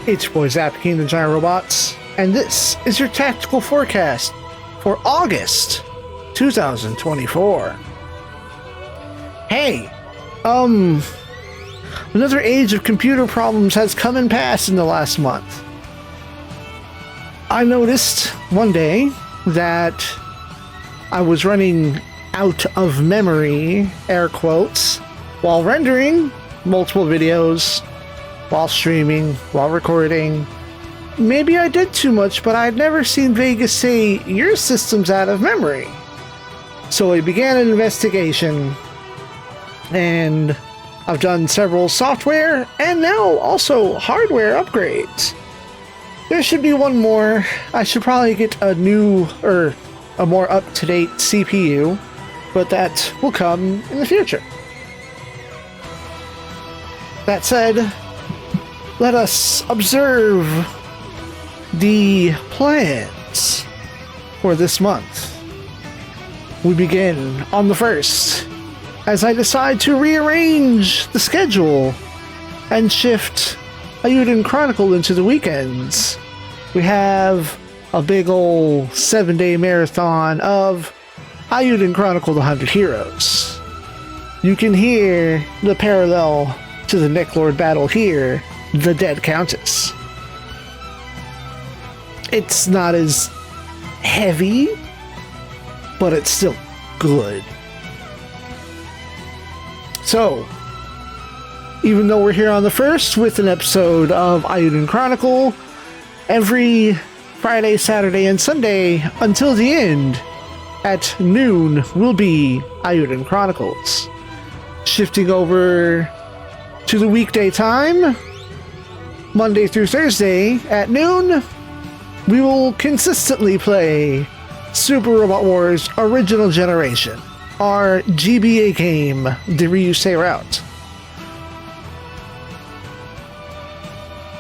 It's your boy Zap King the Giant Robots, and this is your tactical forecast for August 2024. Hey, another age of computer problems has come and passed in the last month. I noticed one day that I was running out of memory, air quotes, while rendering multiple videos, while streaming, while recording. Maybe I did too much, but I'd never seen Vegas say, your system's out of memory. So I began an investigation, and I've done several software and now also hardware upgrades. There should be one more. I should probably get a new, or a more up-to-date CPU, but that will come in the future. That said, let us observe the plans for this month. We begin on the 1st, as I decide to rearrange the schedule and shift Ayuden Chronicle into the weekends. We have a big ol' 7-day marathon of Ayuden Chronicle The 100 Heroes. You can hear the parallel to the Necklord battle here, the Dead Countess. It's not as heavy, but it's still good. So, even though we're here on the 1st with an episode of Ayuden Chronicle, every Friday, Saturday, and Sunday until the end at noon will be Ayuden Chronicles. Shifting over to the weekday time, Monday through Thursday at noon, we will consistently play Super Robot Wars Original Generation, our GBA game, the Ryusei route.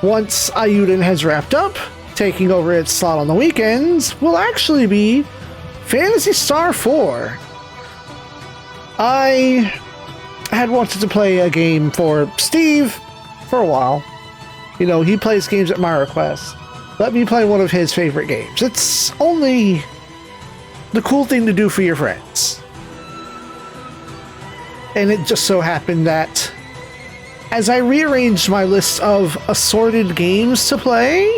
Once Ayuden has wrapped up, taking over its slot on the weekends will actually be Phantasy Star 4. I had wanted to play a game for Steve for a while. You know, he plays games at my request. Let me play one of his favorite games. It's only the cool thing to do for your friends. And it just so happened that as I rearranged my list of assorted games to play,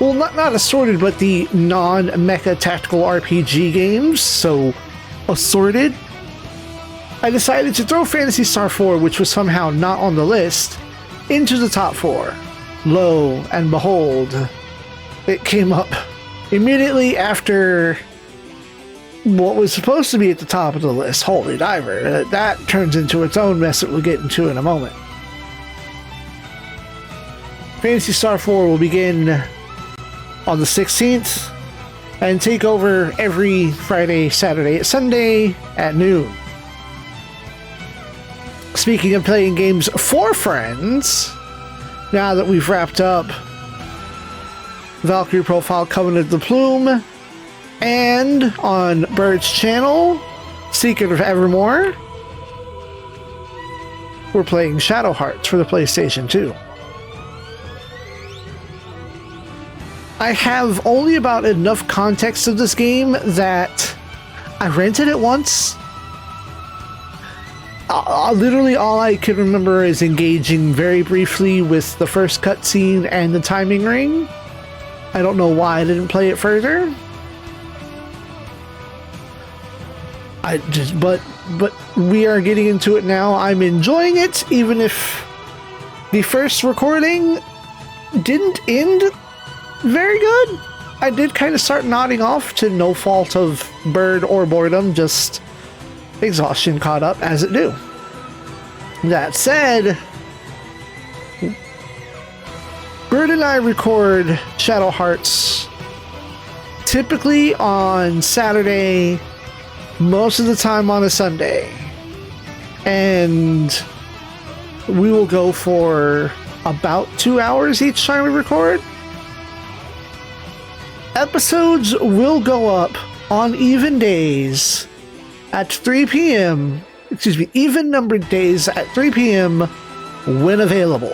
well, not assorted, but the non-mecha tactical RPG games, so assorted, I decided to throw Phantasy Star 4, which was somehow not on the list, into the top 4. Lo and behold, it came up immediately after what was supposed to be at the top of the list, Holy Diver. That turns into its own mess that we'll get into in a moment. Phantasy Star 4 will begin on the 16th and take over every Friday, Saturday, and Sunday at noon. Speaking of playing games for friends, now that we've wrapped up Valkyrie Profile Covenant of the Plume, and on Bird's channel, Secret of Evermore, we're playing Shadow Hearts for the PlayStation 2. I have only about enough context of this game that I rented it once. Literally all I can remember is engaging very briefly with the first cutscene and the timing ring. I don't know why I didn't play it further. But we are getting into it now. I'm enjoying it, even if the first recording didn't end very good. I did kind of start nodding off to no fault of Bird or boredom, just exhaustion caught up as it do. That said, Bird and I record Shadow Hearts typically on Saturday, most of the time on a Sunday, and we will go for about 2 hours each time we record. Episodes will go up on even days at 3 p.m. Even numbered days at 3 p.m. when available.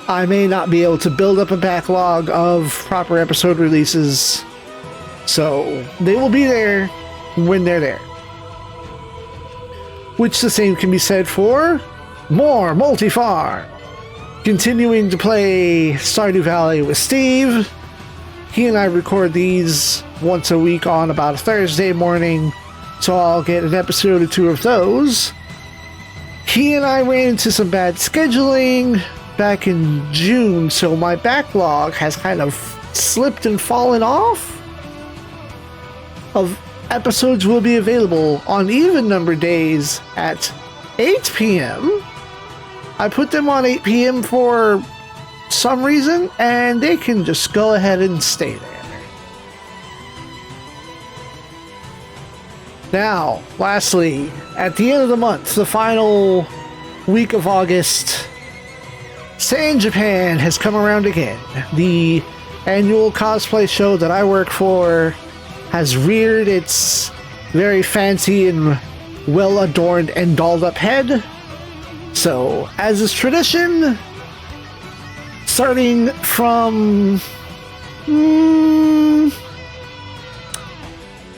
I may not be able to build up a backlog of proper episode releases, so they will be there when they're there. Which the same can be said for more Multi-Farm. Continuing to play Stardew Valley with Steve. He and I record these once a week on about a Thursday morning, so I'll get an episode or two of those. He and I ran into some bad scheduling back in June, so my backlog has kind of slipped and fallen off. Of episodes will be available on even number days at 8 p.m. I put them on 8 p.m. for some reason, and they can just go ahead and stay there. Now, lastly, at the end of the month, the final week of August, SIEG Japan has come around again. The annual cosplay show that I work for has reared its very fancy and well-adorned and dolled-up head. So, as is tradition, starting from...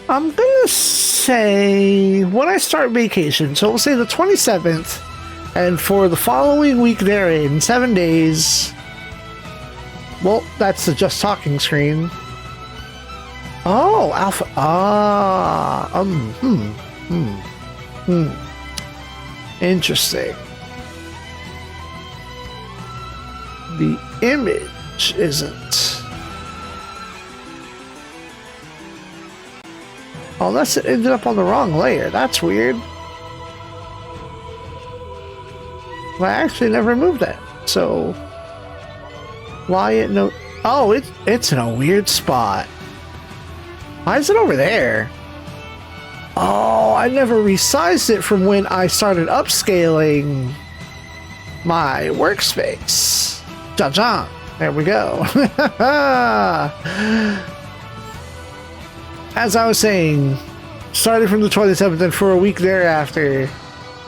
I'm gonna say when I start vacation, so we'll say the 27th, and for the following week therein, 7 days. Well, that's the just talking screen. Oh, alpha. Interesting. The image isn't. Unless it ended up on the wrong layer. That's weird. Well, I actually never moved that. So why it no? Oh, it's in a weird spot. Why is it over there? Oh, I never resized it from when I started upscaling my workspace. Ja-ja. There we go. As I was saying, starting from the 27th and for a week thereafter,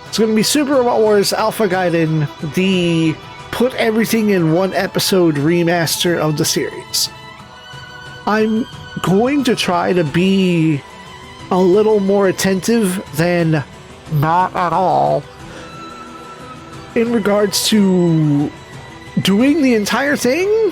it's going to be Super Robot Wars Alpha Gaiden, the put everything in one episode remaster of the series. I'm going to try to be a little more attentive than not at all in regards to doing the entire thing.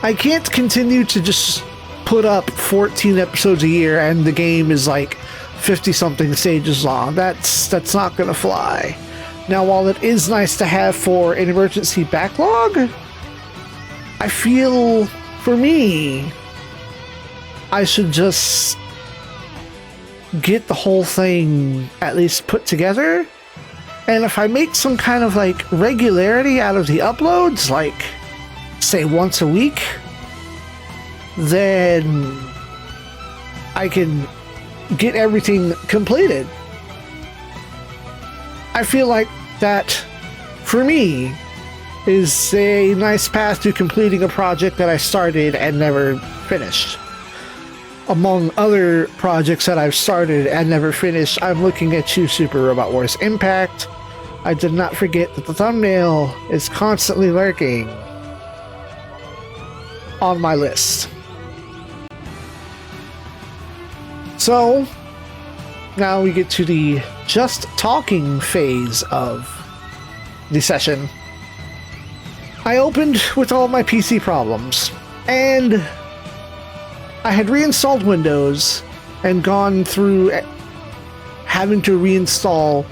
I can't continue to just put up 14 episodes a year and the game is like 50 something stages long. That's not gonna fly. Now, while it is nice to have for an emergency backlog, I feel for me I should just get the whole thing at least put together, and if I make some kind of like regularity out of the uploads, like say once a week, then I can get everything completed. I feel like that, for me, is a nice path to completing a project that I started and never finished. Among other projects that I've started and never finished, I'm looking at you, Super Robot Wars Impact. I did not forget that the thumbnail is constantly lurking on my list. So, now we get to the just talking phase of the session. I opened with all my PC problems, and I had reinstalled Windows and gone through having to reinstall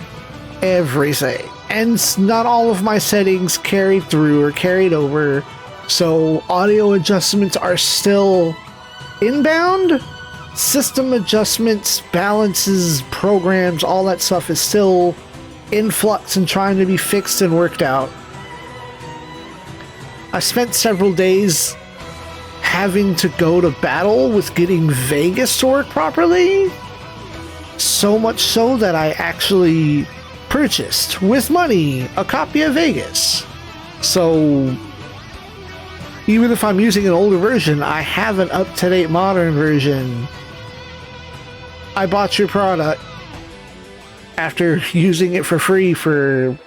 everything. And not all of my settings carried through or carried over, so audio adjustments are still inbound. System adjustments, balances, programs, all that stuff is still in flux and trying to be fixed and worked out. I spent several days having to go to battle with getting Vegas to work properly. So much so that I actually purchased, with money, a copy of Vegas. So even if I'm using an older version, I have an up-to-date modern version. I bought your product after using it for free for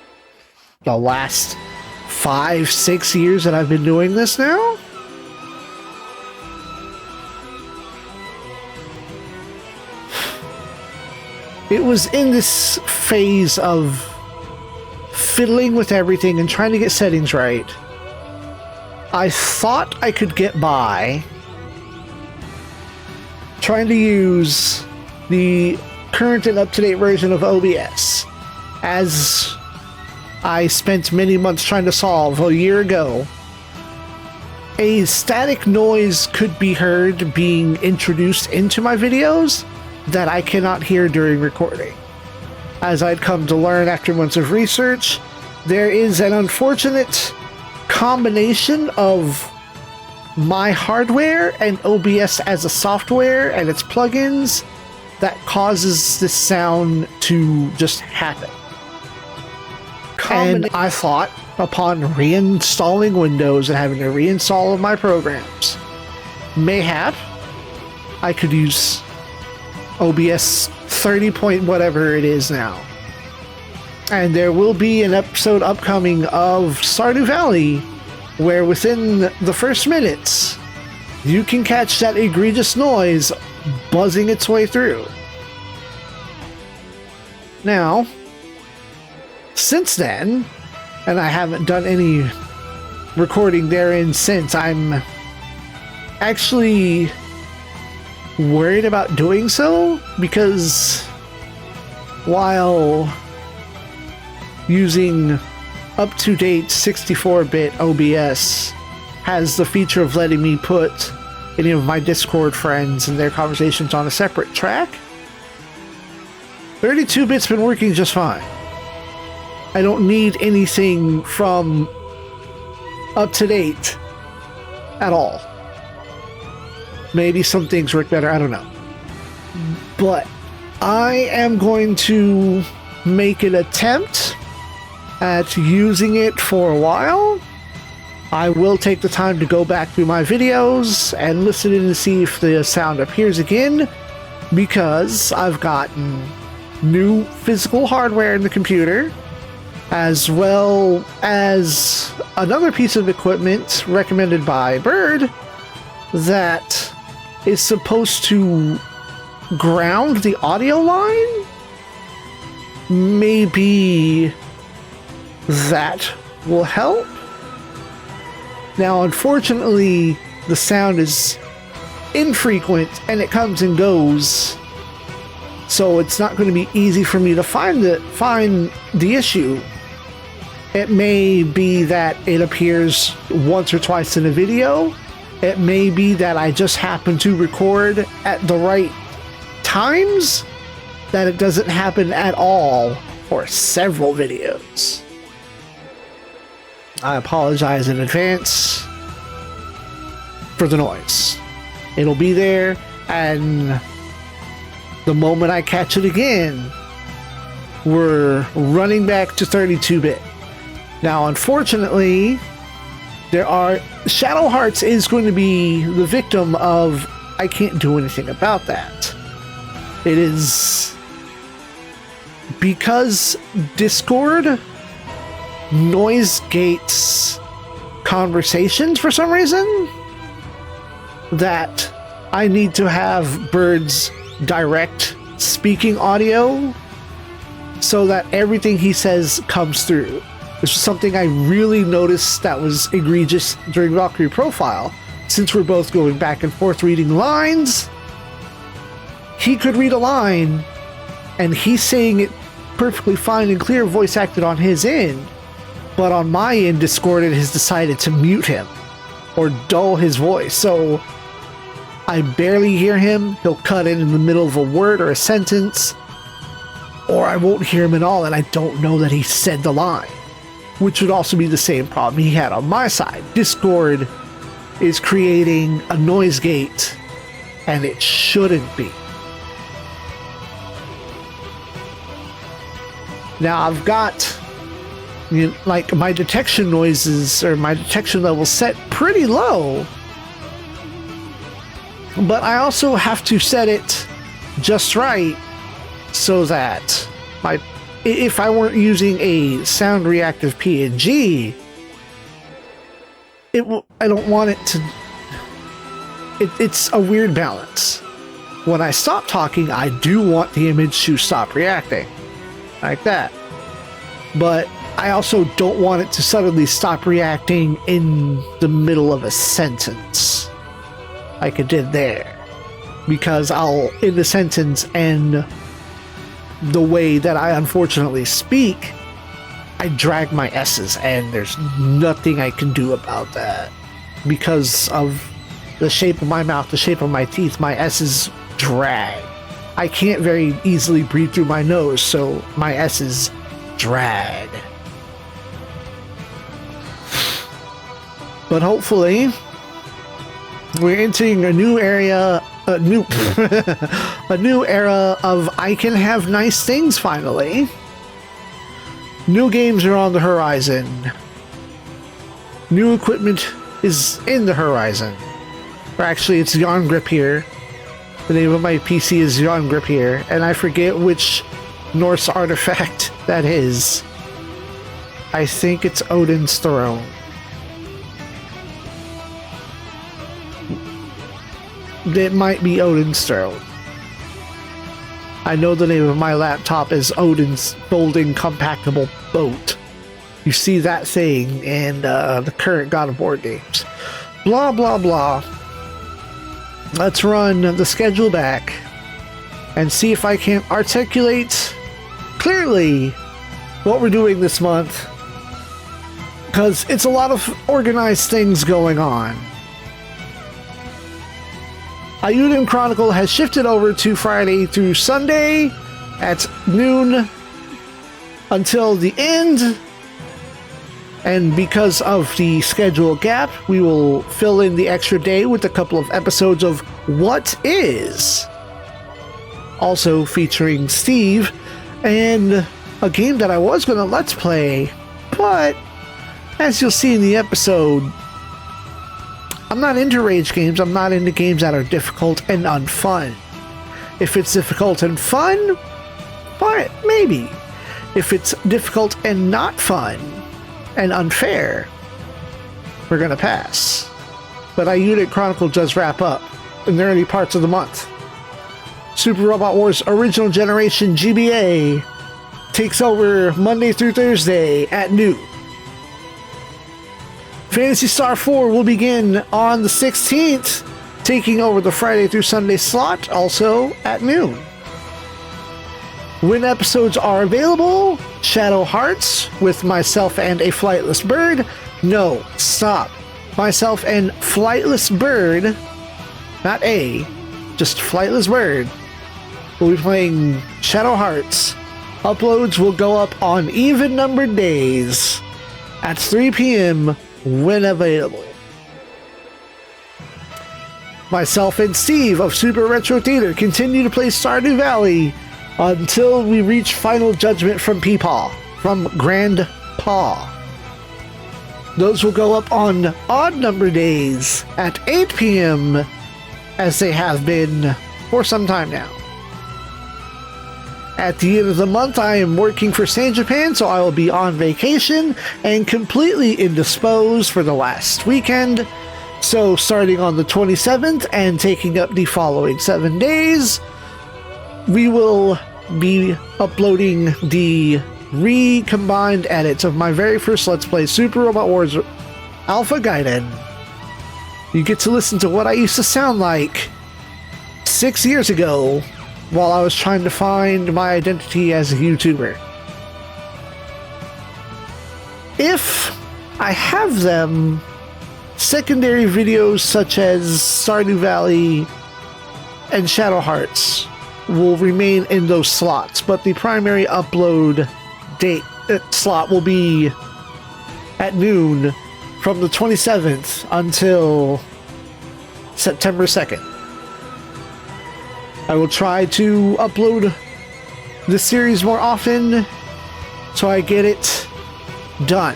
the last 5, 6 years that I've been doing this now. It was in this phase of fiddling with everything and trying to get settings right. I thought I could get by trying to use the current and up-to-date version of OBS, as I spent many months trying to solve a year ago. A static noise could be heard being introduced into my videos that I cannot hear during recording. As I'd come to learn after months of research, there is an unfortunate combination of my hardware and OBS as a software and its plugins that causes this sound to just happen. And I thought, upon reinstalling Windows and having to reinstall all of my programs, mayhap I could use OBS 30 point whatever it is now. And there will be an episode upcoming of Stardew Valley where within the first minutes you can catch that egregious noise buzzing its way through. Now, since then, and I haven't done any recording therein since, I'm actually worried about doing so, because while using up-to-date 64-bit OBS has the feature of letting me put any of my Discord friends and their conversations on a separate track, 32-bit's been working just fine. I don't need anything from up-to-date at all. Maybe some things work better, I don't know. But I am going to make an attempt at using it for a while. I will take the time to go back through my videos and listen in to see if the sound appears again, because I've gotten new physical hardware in the computer, as well as another piece of equipment recommended by Bird that is supposed to ground the audio line. Maybe that will help. Now, unfortunately, the sound is infrequent and it comes and goes, so it's not going to be easy for me to find the issue. It may be that it appears once or twice in a video. It may be that I just happen to record at the right times, that it doesn't happen at all for several videos. I apologize in advance for the noise. It'll be there, and the moment I catch it again, we're running back to 32-bit. Now, unfortunately, Shadow Hearts is going to be the victim of I can't do anything about that. It is because Discord noise gates conversations for some reason, that I need to have Bird's direct speaking audio so that everything he says comes through. This was something I really noticed that was egregious during Valkyrie Profile. Since we're both going back and forth reading lines, he could read a line and he's saying it perfectly fine and clear, voice acted on his end, but on my end, Discord has decided to mute him or dull his voice, so I barely hear him. He'll cut in the middle of a word or a sentence, or I won't hear him at all and I don't know that he said the line, which would also be the same problem he had on my side. Discord is creating a noise gate and it shouldn't be. Now I've got like my detection noises or my detection level set pretty low, but I also have to set it just right so that if I weren't using a sound reactive PNG, I don't want it to. It's a weird balance. When I stop talking, I do want the image to stop reacting, like that. But I also don't want it to suddenly stop reacting in the middle of a sentence, like it did there. Because I'll end the sentence, and the way that I unfortunately speak, I drag my S's, and there's nothing I can do about that. Because of the shape of my mouth, the shape of my teeth, my S's drag. I can't very easily breathe through my nose, so my S's drag. But hopefully, we're entering a new area, a new era of I can have nice things finally. New games are on the horizon. New equipment is in the horizon. Or actually, it's ZEON Grip here. The name of my PC is ZEON Grip here, and I forget which Norse artifact that is. I think it's Odin's Throne. It might be Odin's Throne. I know the name of my laptop is Odin's Folding Compactable Boat. You see that thing in the current God of War games. Blah, blah, blah. Let's run the schedule back and see if I can articulate clearly what we're doing this month. Because it's a lot of organized things going on. Ayuden Chronicle has shifted over to Friday through Sunday at noon until the end. And because of the schedule gap, we will fill in the extra day with a couple of episodes of What Is? Also featuring Steve, and a game that I was going to Let's Play, but as you'll see in the episode, I'm not into rage games. I'm not into games that are difficult and unfun. If it's difficult and fun, fine, maybe. If it's difficult and not fun and unfair, we're gonna pass. But Ayuden Chronicle does wrap up in the early parts of the month. Super Robot Wars Original Generation GBA takes over Monday through Thursday at noon. Phantasy Star 4 will begin on the 16th, taking over the Friday through Sunday slot, also at noon. When episodes are available, Shadow Hearts with myself and a flightless bird. No, stop. Myself and flightless bird, not a, just flightless bird, will be playing Shadow Hearts. Uploads will go up on even numbered days at 3 p.m. when available. Myself and Steve of Super Retro Theater continue to play Stardew Valley until we reach Final Judgment from Peepaw, from Grandpa. Those will go up on odd number days at 8 p.m. as they have been for some time now. At the end of the month, I am working for San Japan, so I will be on vacation and completely indisposed for the last weekend. So starting on the 27th and taking up the following 7 days, we will be uploading the recombined edits of my very first Let's Play, Super Robot Wars Alpha Gaiden. You get to listen to what I used to sound like 6 years ago while I was trying to find my identity as a YouTuber. If I have them, secondary videos such as Stardew Valley and Shadow Hearts will remain in those slots, but the primary upload date slot will be at noon from the 27th until September 2nd. I will try to upload the series more often so I get it done.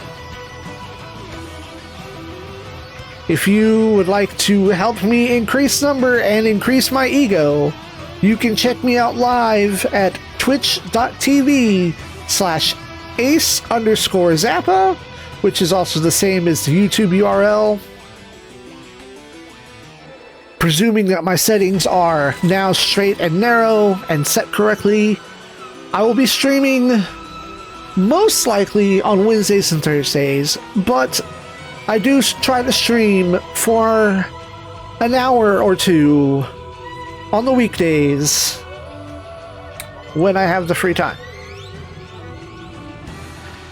If you would like to help me increase number and increase my ego, you can check me out live at twitch.tv/ace_zappa. which is also the same as the YouTube URL. Presuming that my settings are now straight and narrow and set correctly, I will be streaming most likely on Wednesdays and Thursdays, but I do try to stream for an hour or two on the weekdays when I have the free time.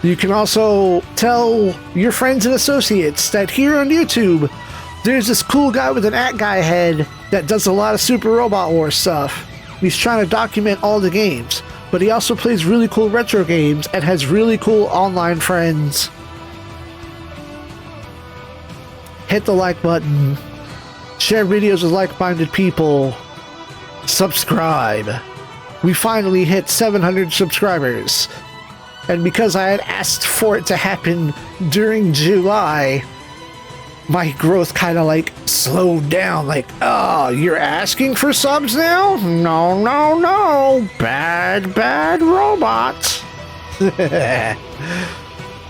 You can also tell your friends and associates that here on YouTube, there's this cool guy with an at-guy head that does a lot of Super Robot Wars stuff. He's trying to document all the games, but he also plays really cool retro games and has really cool online friends. Hit the like button, share videos with like-minded people, subscribe. We finally hit 700 subscribers. And because I had asked for it to happen during July, my growth kind of like slowed down. Like, oh, you're asking for subs now? No, no, no. Bad robots.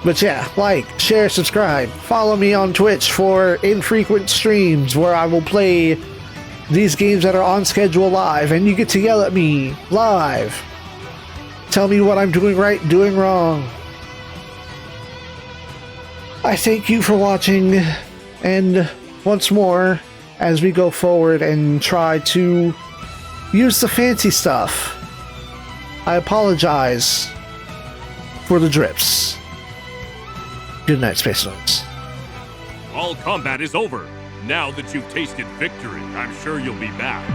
But yeah, like, share, subscribe. Follow me on Twitch for infrequent streams where I will play these games that are on schedule live, and you get to yell at me live. Tell me what I'm doing right, doing wrong. I thank you for watching, and once more, as we go forward and try to use the fancy stuff, I apologize for the drips. Good night, Space Notes. All combat is over. Now that you've tasted victory, I'm sure you'll be back.